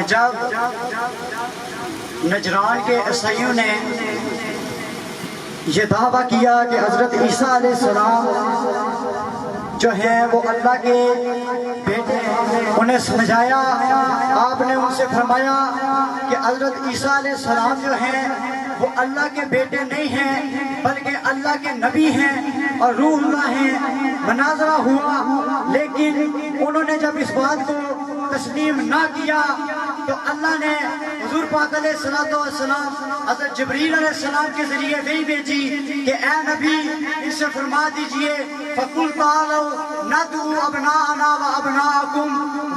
کہ جب نجران کے عیسائیوں نے یہ دعویٰ کیا کہ حضرت عیسیٰ علیہ السلام جو ہیں وہ اللہ کے بیٹے ہیں، انہیں سمجھایا، آپ نے ان سے فرمایا کہ حضرت عیسیٰ علیہ السلام جو ہیں وہ اللہ کے بیٹے نہیں ہیں بلکہ اللہ کے نبی ہیں اور روح اللہ ہیں۔ مناظرہ ہوا، لیکن انہوں نے جب اس بات کو تسلیم نہ کیا تو اللہ نے حضور پاک علیہ السلام حضرت جبریل علیہ السلام کے ذریعے وحی بھیجی کہ اے نبی اس سے فرما دیجئے فَقُلْ تَعَالَوْا نَدْعُوا أَبْنَاءَنَا وَأَبْنَاءَكُمْ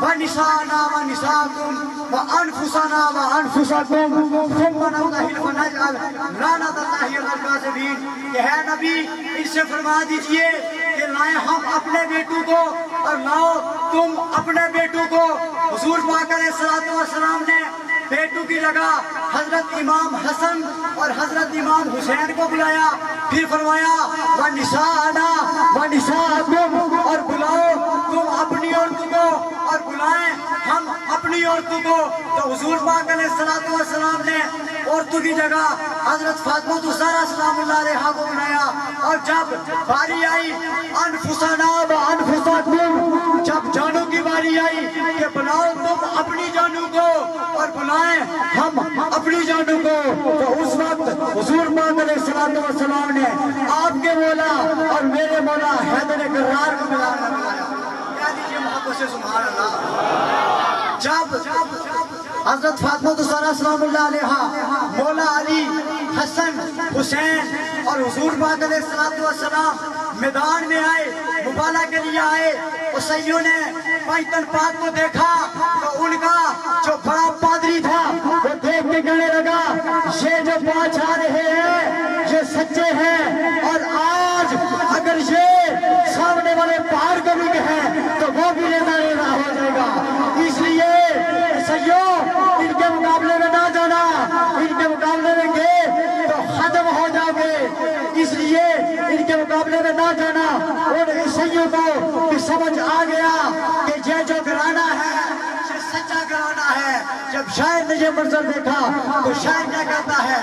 وَنِسَاءَنَا وَنِسَاءَكُمْ وَأَنفُسَنَا وَأَنفُسَكُمْ ثُمَّ نَبْتَهِلْ فَنَجْعَلْ لَعْنَتَ اللَّهِ عَلَى الْكَاذِبِينَ کہ اے نبی اس سے فرما دیجئے کہ لائیں ہم اپنے بیٹوں کو اور لاؤ تم اپنے بیٹوں کو۔ حضور پاک علیہ السلام نے بیٹوں کی جگہ حضرت امام حسن اور حضرت امام حسین کو بلایا، پھر فرمایا وَنِسَاءَنَا وَنِسَاءَكُمْ اور بلاؤ تم اپنی عورتوں کو اور بلائیں ہم اپنی عورتوں کو۔ تو حضور پاک علیہ السلام نے عورتوں کی جگہ حضرت فاطمہ الزہرا سلام اللہ علیہا کو بلایا، اور جب باری آئی انفسنا وانفسکم، جب جانوں کی باری آئی کہ بلاؤ تم اپنی جانوں کو اور بلائیں ہم اپنی جانوں کو، تو اس وقت حضور پاک علیہ السلام نے آپ کے مولا اور میرے مولا حیدر کرار کو بلایا۔ کہہ دیجئے محبت سے سبحان اللہ۔ جب حضرت فاطمہ الزہرا سلام اللہ علیہا، مولا علی، حسن، حسین اور حضور پاک علیہ السلام میدان میں آئے، مبالہ کے لیے آئے، عیسائیوں نے پائتن پاک کو دیکھا تو ان کا جو بڑا پادری تھا وہ دیکھ کے کہنے لگا یہ جو پانچ آ رہے ہیں یہ سچے ہیں، اور آج اگر یہ سامنے والے پہاڑ کو بھی کہیں تو وہ بھی ریزہ ریزہ ہو جائے گا۔ اس لیے عیسائیوں ان کے مقابلے میں نہ جانا، ان کے مقابلے میں گئے تو ختم ہو جاؤ گے، اس لیے ان کے مقابلے میں نہ جانا۔ اور عیسائیوں کو بھی سمجھ آ گیا کہ یہ جو گھرانہ ہے یہ سچا گھرانہ ہے۔ جب شاعر نے یہ منظر دیکھا تو شاعر کیا کہتا ہے،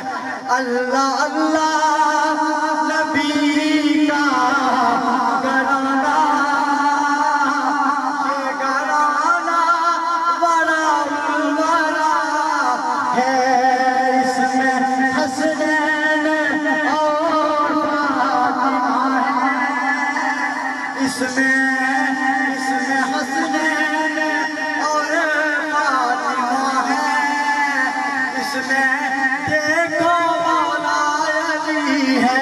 اللہ اللہ نبی کا گھرانہ، یہ گھرانہ بڑا الورا ہے، اس میں حسنین اور فاطمہ ہے، اس میں حسنین اور فاطمہ ہے، اس میں دیکھو مولا علی ہے۔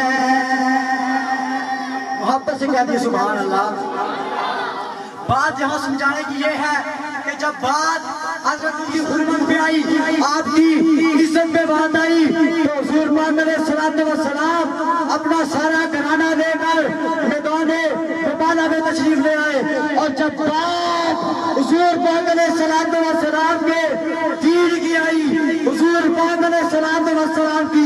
محبت سے کہہ دیے سبحان اللہ۔ بات یہاں سمجھانے کی یہ ہے کہ جب بات حضرت کی حرمت پہ آئی، آپ کی عزت پہ بات آئی، تو حضور پاک علیہ السلام اپنا سارا گھرانہ لے کر میدان مبالہ میں تشریف لے آئے، اور جب بات حضور پاک علیہ السلام کے دین کی آئی، حضور پاک علیہ السلام کی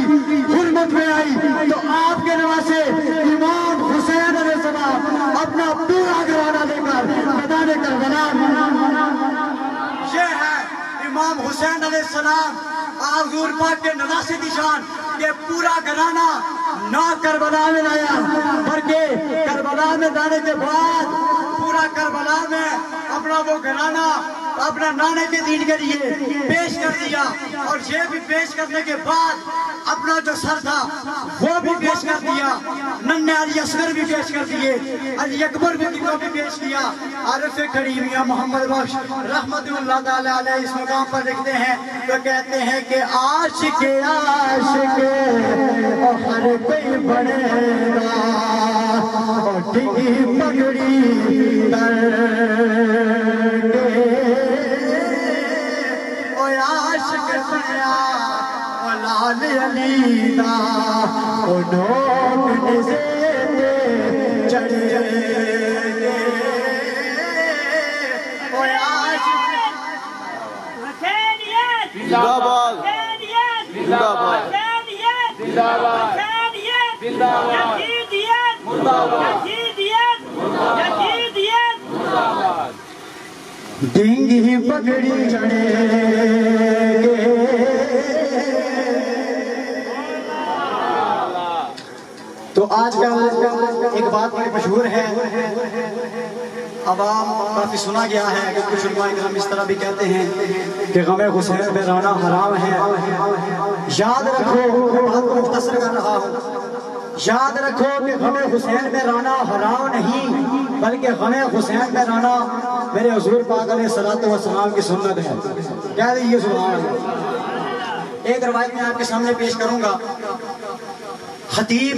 حرمت میں آئی، تو آپ کے نواسے امام حسین علیہ السلام اپنا پورا گھرانہ لے کر میدان کربلا۔ یہ ہے امام حسین علیہ السلام، حضور پاک کے نواسے کی شان کہ پورا گھرانہ نہ کربلا میں لایا، بلکہ کربلا میں جانے کے بعد پورا کربلا میں اپنا وہ گھرانہ اپنا نانے کے دین کے لیے پیش کر دیا، اور یہ بھی پیش کرنے کے بعد اپنا جو سر تھا وہ بھی پیش کر دیا، ننھے علی اصغر بھی پیش کر دیے، علی اکبر بھی پیش کیا۔ عارف کریمیہ محمد بخش رحمت اللہ تعالی علیہ اس مقام پر لکھتے ہیں تو کہتے ہیں کہ عاشق عاشق اور ہر کوئی بڑے گا، اٹھی پگڑی کر کے عاشق بنیا لال علی دا، انہوں سے چڑھے زندہ باد، زندہ باد، زندہ باد، زندہ باد، مردہ باد، ڈینگی پگڑی چڑھے آج کل ایک بات بڑی مشہور ہے، عوام کافی سنا گیا ہے کہ کچھ علماء کرام اس طرح بھی کہتے ہیں کہ غم حسین میں رونا حرام ہے۔ یاد رکھو، میں بات کو مختصر کر رہا ہوں، یاد رکھو کہ غم حسین میں رونا حرام نہیں، بلکہ غم حسین میں رونا میرے حضور پاک علیہ الصلوۃ والسلام کی سنت ہے۔ کہہ دیجیے سبحان اللہ۔ ایک روایت میں آپ کے سامنے پیش کروں گا، خطیب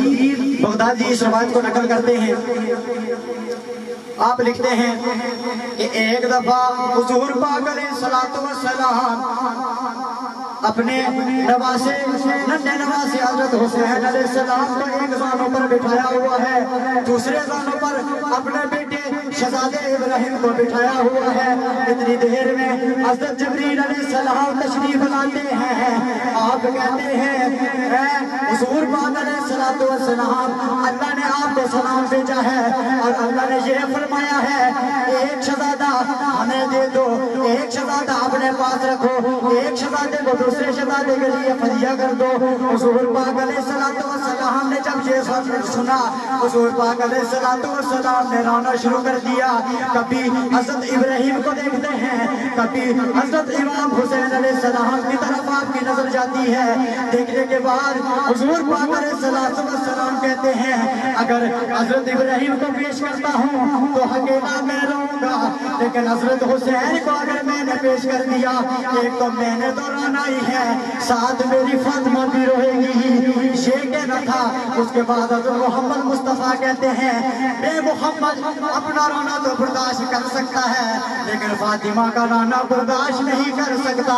بغدادی اس روایت کو نقل کرتے ہیں۔ آپ لکھتے ہیں کہ ایک دفعہ حضور پاک علیہ الصلوۃ والسلام اپنے نواسے ننھے نواسے حضرت حسین علیہ السلام کو ایک زانوں پر بٹھایا ہوا ہے، دوسرے زانوں پر اپنے بیٹے شہزادے ابراہیم کو بٹھایا ہوا ہے۔ اتنی دیر میں حضرت جبریل علیہ السلام تشریف لاتے ہیں۔ آپ کہتے ہیں اے حضور پاک علیہ الصلوۃ والسلام، اللہ نے آپ کو سلام بھیجا ہے اور اللہ نے یہ فرمایا ہے ایک شہزادہ ہمیں دے دو، ایک شہزادہ اپنے پاس رکھو، ایک شہزادے کو دوسرے شہزادے کے لیے فدیہ کر دو۔ حضور پاک علیہ الصلوۃ والسلام نے جب یہ سنا، حضور پاک علیہ الصلوۃ والسلام نے رونا شروع کر دیا۔ کبھی حضرت ابراہیم کو دیکھتے ہیں، کبھی حضرت امام حسین علیہ السلام کی طرف آپ کی نظر جاتی ہے۔ دیکھنے کے بعد حضور پاک علیہ الصلوۃ والسلام کہتے ہیں اگر حضرت ابراہیم کو پیش کرتا ہوں تو اکیلا میں رہوں گا، لیکن حضرت حسین کو اگر میں نے پیش کر دیا، ایک تو میں نے تو رونا ہی ہے، ساتھ میری فاطمہ بھی روئے گی۔ یہ کہنا تھا۔ اس کے بعد حضرت محمد مصطفیٰ کہتے ہیں بے محمد اپنا رونا تو برداشت کر سکتا ہے، لیکن فاطمہ کا رونا برداشت نہیں کر سکتا۔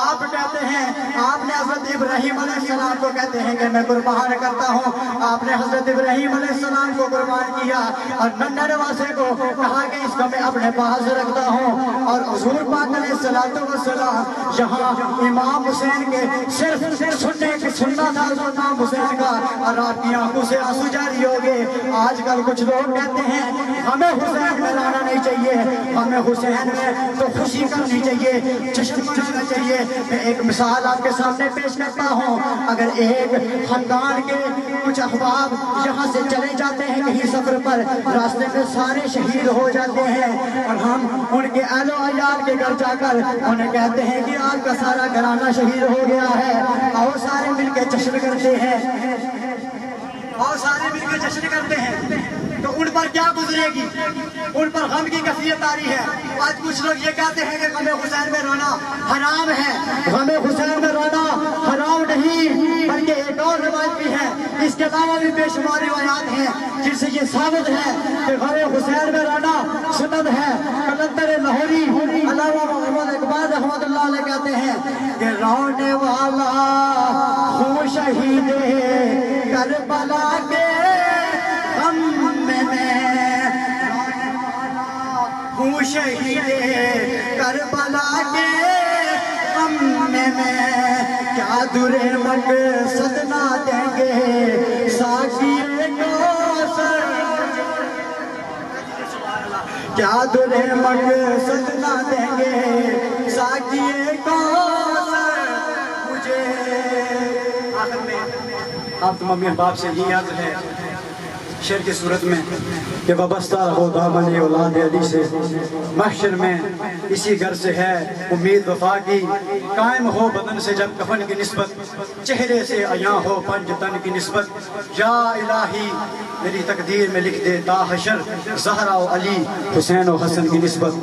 آپ کہتے ہیں، آپ نے حضرت ابراہیم علیہ السلام کو کہتے ہیں کہ میں قربان کرتا ہوں۔ آپ نے حضرت ابراہیم علیہ السلام کو قربان کیا اور ننھے نواسے کو کہا کہ اس کو میں اپنے پاس رکھتا ہوں۔ اور حضور پاک علیہ الصلوۃ والسلام یہاں امام حسین کے صرف سننا تھا امام حسین کا، اور آپ کی آنکھوں سے آنسو جاری ہو گئے۔ آج کل کچھ لوگ کہتے ہیں ہمیں حسین میں رونا نہیں چاہیے، ہمیں حسین میں تو خوشی کرنی چاہیے، جشن منانا چاہیے۔ میں ایک مثال آپ کے سامنے پیش کرتا ہوں۔ اگر ایک خاندان کے کچھ احباب یہاں سے چلے جاتے ہیں کہیں سفر پر، راستے میں سارے شہید ہو جاتے ہیں، اور ہم ان کے اہل و عیال کے گھر جا کر انہیں کہتے ہیں کہ آپ کا سارا گھرانہ شہید ہو گیا ہے، اور سارے مل کے جشن کرتے ہیں، اور سارے مل کے جشن کرتے ہیں، تو ان پر کیا گزرے گی؟ ان پر غم کی کیفیت آ رہی ہے۔ آج کچھ لوگ یہ کہتے ہیں کہ غم حسین میں رونا حرام ہے۔ غم حسین میں رونا حرام نہیں، بلکہ ایک اور روایت بھی ہے، اس کے علاوہ بھی بے شمار روایات ہیں جن سے یہ ثابت ہے کہ غم حسین میں رونا سنت ہے۔ قلندر لاہوری علامہ محمد اقبال رحمۃ اللہ علیہ کہتے ہیں کہ رونے والا ہوں شہید کربلا کے غم میں، ہوں شہید کربلا کے غم میں، کیا درے مقصد نہ دیں گے ساقی کوثر، کیا درے مقصد نہ دیں گے ساقی کوثر مجھے۔ آخر میں آپ تمام امی باپ سے یہ یاد ہے شعر کی صورت میں کہ وابستہ رہو دامن اولاد علی سے، محشر میں اسی گھر سے ہے امید وفا کی، قائم ہو بدن سے جب کفن کی نسبت، چہرے سے عیاں ہو پنج تن کی نسبت، یا الہی میری تقدیر میں لکھ دے تا حشر زہرا و علی حسین و حسن کی نسبت۔